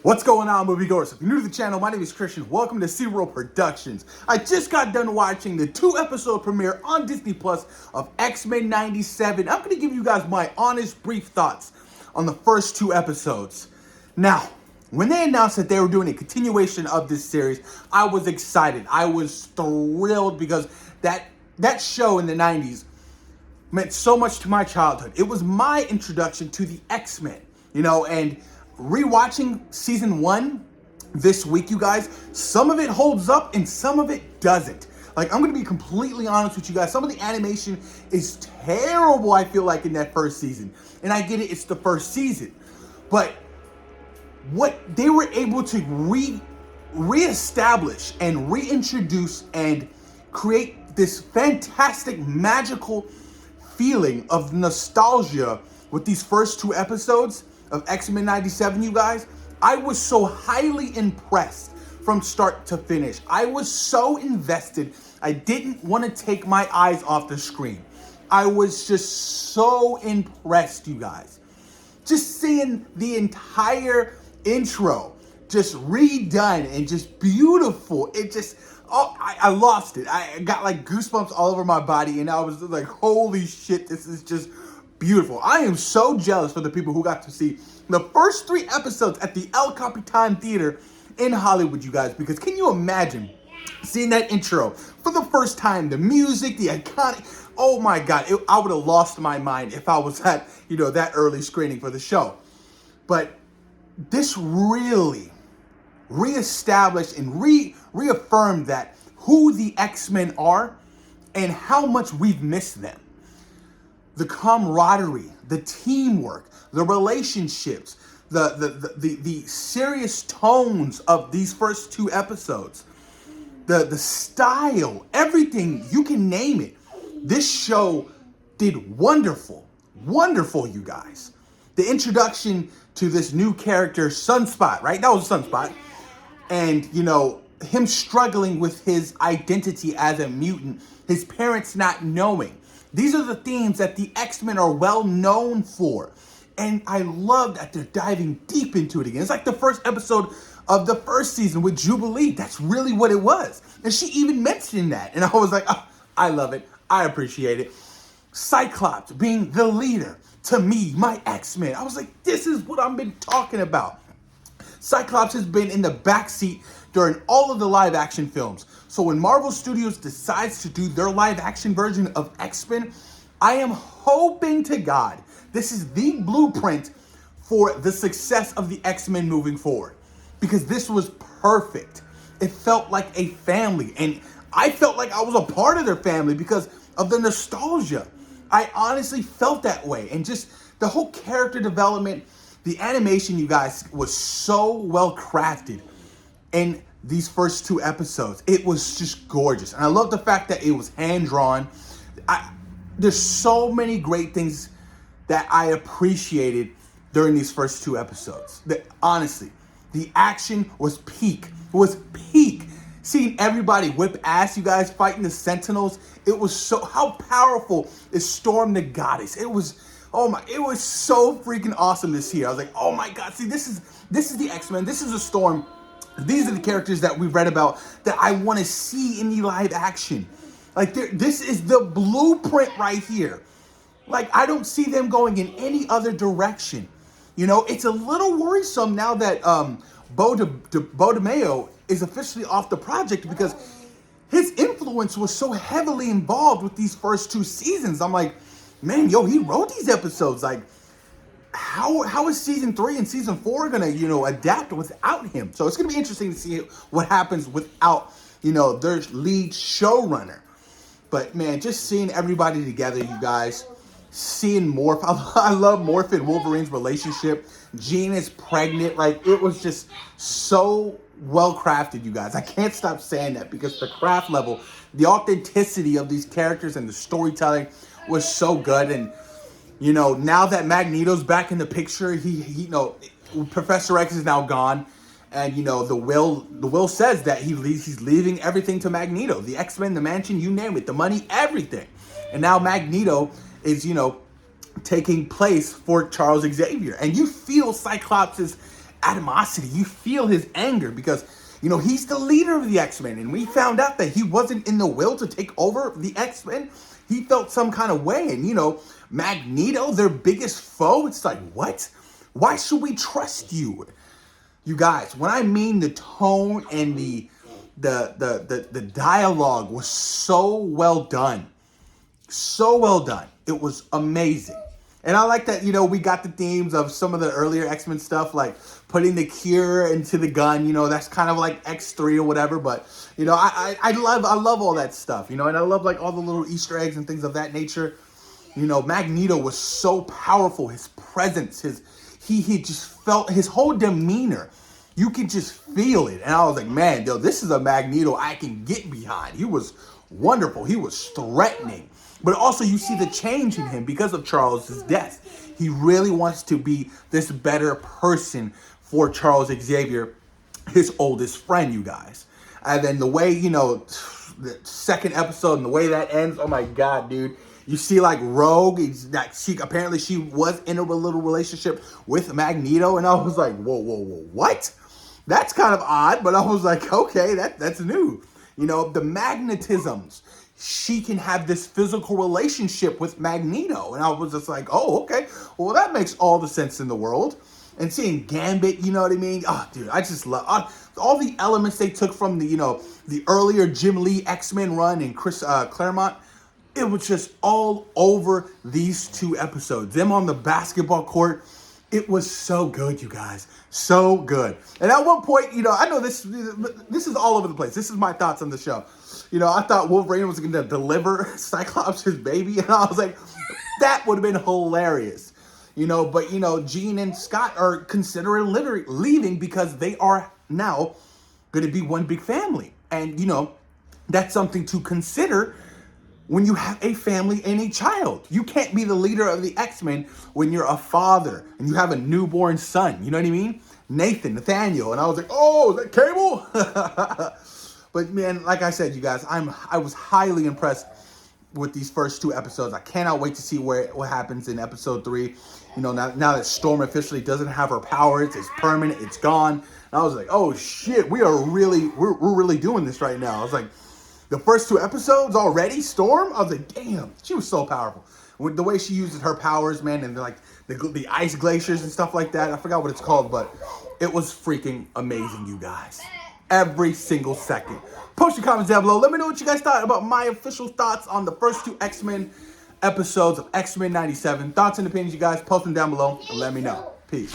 What's going on, moviegoers? If you're new to the channel, my name is Christian. Welcome to SeaWorld Productions. I just got done watching the 2-episode premiere on Disney Plus of X-Men 97. I'm going to give you guys my honest, brief thoughts on the first 2 episodes. Now, when they announced that they were doing a continuation of this series, I was excited. I was thrilled because that show in the 90s meant so much to my childhood. It was my introduction to the X-Men, and rewatching season 1 this week, you guys, some of it holds up and some of it doesn't. Like, I'm gonna be completely honest with you guys. Some of the animation is terrible, I feel like, in that first season. And I get it, it's the first season. But what they were able to reestablish and reintroduce and create this fantastic, magical feeling of nostalgia with these first 2 episodes of X-Men 97, you guys, I was so highly impressed from start to finish. I was so invested, I didn't want to take my eyes off the screen. I was just so impressed, you guys. Just seeing the entire intro just redone and just beautiful. It just, I lost it. I got like goosebumps all over my body, and I was like, holy shit, this is just beautiful. I am so jealous for the people who got to see the first 3 episodes at the El Capitan Theater in Hollywood, you guys, because can you imagine seeing that intro for the first time, the music, the iconic, oh my God, I would have lost my mind if I was at, that early screening for the show. But this really reestablished and reaffirmed that who the X-Men are and how much we've missed them. The camaraderie, the teamwork, the relationships, the serious tones of these first 2 episodes, the style, everything, you can name it. This show did wonderful, you guys. The introduction to this new character, Sunspot, right? That was Sunspot. And, him struggling with his identity as a mutant, his parents not knowing. These are the themes that the X-Men are well known for. And I love that they're diving deep into it again. It's like the first episode of the first season with Jubilee. That's really what it was. And she even mentioned that. And I was like, oh, I love it. I appreciate it. Cyclops being the leader. To me, my X-Men. I was like, this is what I've been talking about. Cyclops has been in the backseat during all of the live action films. So when Marvel Studios decides to do their live action version of X-Men, I am hoping to God this is the blueprint for the success of the X-Men moving forward. Because this was perfect. It felt like a family. And I felt like I was a part of their family because of the nostalgia. I honestly felt that way. And just the whole character development, the animation, you guys, was so well crafted in these first 2 episodes. It was just gorgeous. And I love the fact that it was hand-drawn. There's so many great things that I appreciated during these first 2 episodes. Honestly, the action was peak. Seeing everybody whip ass, you guys, fighting the Sentinels. It was so, how powerful is Storm the Goddess? It was so freaking awesome this year. I was like, oh my God, see, this is the X-Men. This is a Storm. These are the characters that we've read about that I want to see in the live action. Like, this is the blueprint right here. Like, I don't see them going in any other direction. It's a little worrisome now that Bo DeMayo is officially off the project because his influence was so heavily involved with these first 2 seasons. I'm like, man, he wrote these episodes. Like, how is season 3 and season 4 gonna, adapt without him? So it's gonna be interesting to see what happens without, their lead showrunner. But man, just seeing everybody together, you guys, seeing Morph. I love Morph and Wolverine's relationship. Jean is pregnant. Like, it was just so well crafted, you guys. I can't stop saying that because the craft level, the authenticity of these characters and the storytelling was so good. And now that Magneto's back in the picture, he Professor X is now gone, and the will says that he's leaving everything to Magneto, the X-Men, the mansion, you name it, the money, everything. And now Magneto is taking place for Charles Xavier, and you feel Cyclops' animosity. You feel his anger because, you know, he's the leader of the X-Men. And we found out that he wasn't in the will to take over the X-Men. He felt some kind of way. And, you know, Magneto, their biggest foe, it's like, what? Why should we trust you? You guys, when I mean the tone and the dialogue was so well done. So well done. It was amazing. And I like that, you know, we got the themes of some of the earlier X-Men stuff, like putting the cure into the gun, you know, that's kind of like X3 or whatever. But, you know, I love all that stuff, you know, and I love like all the little Easter eggs and things of that nature. You know, Magneto was so powerful. His presence, he just felt his whole demeanor. You could just feel it. And I was like, man, yo, this is a Magneto I can get behind. He was wonderful. He was threatening. But also you see the change in him because of Charles' death. He really wants to be this better person for Charles Xavier, his oldest friend, you guys. And then the way, you know, the second episode and the way that ends, oh my God, dude. You see like Rogue, apparently she was in a little relationship with Magneto. And I was like, whoa, what? That's kind of odd, but I was like, okay, that's new. You know, the magnetisms. She can have this physical relationship with Magneto. And I was just like, oh, okay. Well, that makes all the sense in the world. And seeing Gambit, you know what I mean? Oh, dude, I just love all the elements they took from the, you know, the earlier Jim Lee X-Men run and Chris Claremont. It was just all over these two episodes. Them on the basketball court. It was so good, you guys. So good. And at one point, you know, I know this is all over the place. This is my thoughts on the show. You know, I thought Wolverine was going to deliver Cyclops his baby. And I was like, that would have been hilarious. You know, but, you know, Jean and Scott are considering leaving because they are now going to be one big family. And, you know, that's something to consider when you have a family and a child. You can't be the leader of the X-Men when you're a father and you have a newborn son. You know what I mean? Nathaniel. And I was like, oh, is that Cable? But man, like I said, you guys, I was highly impressed with these first two episodes. I cannot wait to see what happens in episode 3. You know, now that Storm officially doesn't have her powers, it's permanent, it's gone. And I was like, oh shit, we're really doing this right now. I was like, the first 2 episodes already, Storm? I was like, damn, she was so powerful. With the way she uses her powers, man, and like the ice glaciers and stuff like that. I forgot what it's called, but it was freaking amazing, you guys. Every single second. Post your comments down below. Let me know what you guys thought about my official thoughts on the first 2 X-Men episodes of X-Men 97. Thoughts and opinions, you guys. Post them down below and let me know. Peace.